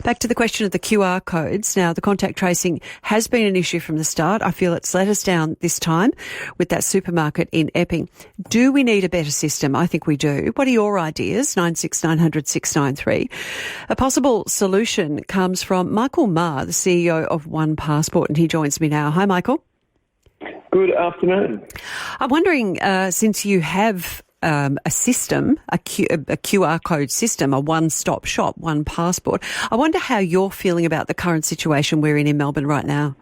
Back to the question of the QR codes. Now, the contact tracing has been an issue from the start. I feel it's let us down this time with that supermarket in Epping. Do we need a better system? I think we do. What are your ideas? 96900 693. A possible solution comes from Michael Maher, the CEO of OnePassport, and he joins me now. Hi, Michael. Good afternoon. I'm wondering, since you have a system, a QR code system, a one-stop shop, OnePassport, I wonder how you're feeling about the current situation we're in Melbourne right now.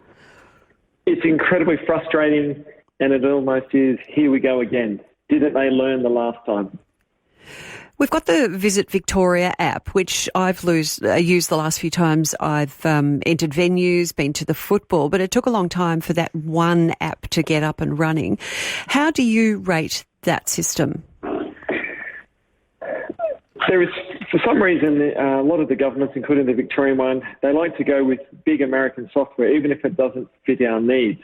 It's incredibly frustrating, and it almost is, here we go again. Didn't they learn the last time? We've got the Visit Victoria app, which I've used the last few times I've entered venues, been to the football, but it took a long time for that one app to get up and running. How do you rate that system? There is, for some reason, a lot of the governments, including the Victorian one, they like to go with big American software, even if it doesn't fit our needs.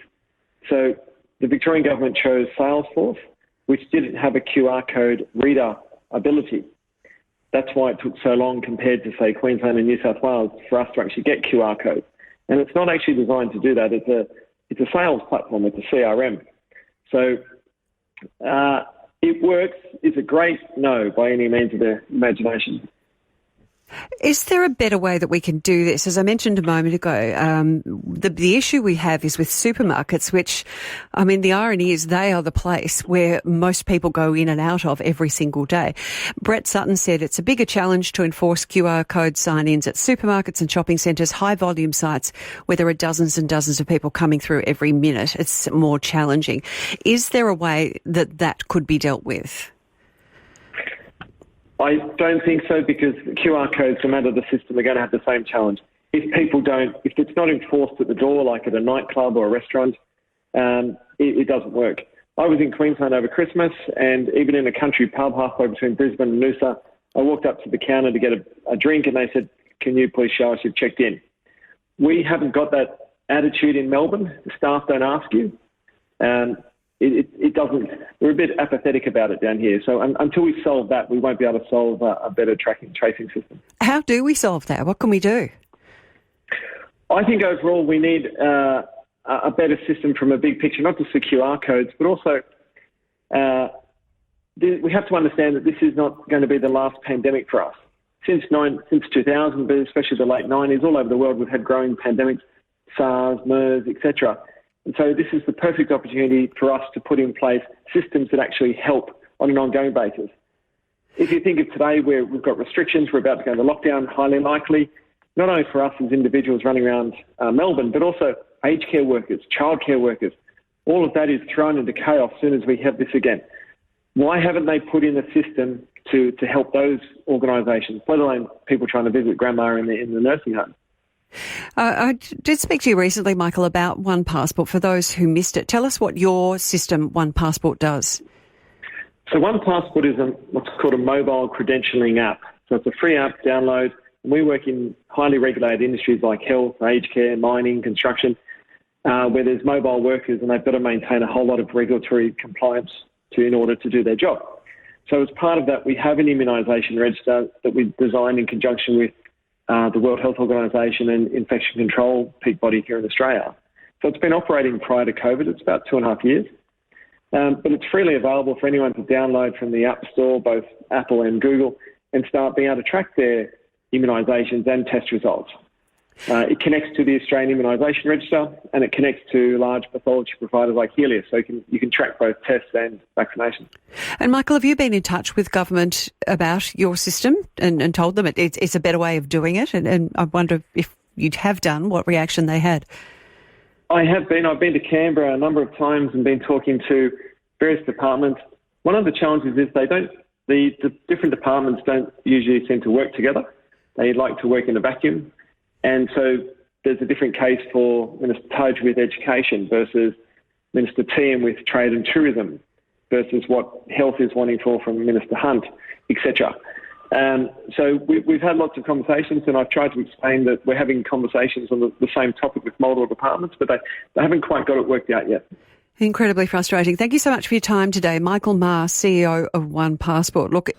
So the Victorian government chose Salesforce, which didn't have a QR code reader ability. That's why it took so long compared to, say, Queensland and New South Wales for us to actually get QR codes. And it's not actually designed to do that. It's a sales platform. It's a CRM. So it works. Is it great? No, by any means of the imagination. Is there a better way that we can do this? As I mentioned a moment ago, the issue we have is with supermarkets, which, I mean, the irony is they are the place where most people go in and out of every single day. Brett Sutton said it's a bigger challenge to enforce QR code sign-ins at supermarkets and shopping centres, high-volume sites where there are dozens and dozens of people coming through every minute. It's more challenging. Is there a way that could be dealt with? I don't think so, because QR codes, no matter the system, are going to have the same challenge. If it's not enforced at the door, like at a nightclub or a restaurant, it doesn't work. I was in Queensland over Christmas, and even in a country pub halfway between Brisbane and Noosa, I walked up to the counter to get a drink, and they said, "Can you please show us you've checked in?" We haven't got that attitude in Melbourne. The staff don't ask you. It doesn't. We're a bit apathetic about it down here. So until we solve that, we won't be able to solve a better tracing system. How do we solve that? What can we do? I think overall we need a better system from a big picture, not just the QR codes, but also we have to understand that this is not going to be the last pandemic for us. Since 2000, but especially the late 90s, all over the world we've had growing pandemics, SARS, MERS, etc. And so this is the perfect opportunity for us to put in place systems that actually help on an ongoing basis. If you think of today where we've got restrictions, we're about to go into lockdown, highly likely, not only for us as individuals running around Melbourne, but also aged care workers, childcare workers. All of that is thrown into chaos as soon as we have this again. Why haven't they put in a system to help those organisations, let alone people trying to visit grandma in the nursing home? I did speak to you recently, Michael, about OnePassport. For those who missed it, tell us what your system, OnePassport, does. So OnePassport is what's called a mobile credentialing app. So it's a free app, download. And we work in highly regulated industries like health, aged care, mining, construction, where there's mobile workers and they've got to maintain a whole lot of regulatory compliance in order to do their job. So as part of that, we have an immunisation register that we designed in conjunction with the World Health Organization and infection control peak body here in Australia. So it's been operating prior to COVID. It's about 2.5 years. But it's freely available for anyone to download from the App Store, both Apple and Google, and start being able to track their immunisations and test results. It connects to the Australian Immunisation Register, and it connects to large pathology providers like Helios, so you can track both tests and vaccinations. And Michael, have you been in touch with government about your system and told them it's a better way of doing it? And I wonder if you have done, what reaction they had. I have been. I've been to Canberra a number of times and been talking to various departments. One of the challenges is the different departments don't usually seem to work together. They like to work in a vacuum. And so there's a different case for Minister Tudge with education versus Minister Tehan with trade and tourism versus what health is wanting from Minister Hunt, etc. So we've had lots of conversations, and I've tried to explain that we're having conversations on the same topic with multiple departments, but they haven't quite got it worked out yet. Incredibly frustrating. Thank you so much for your time today. Michael Maher, CEO of OnePassport. Look,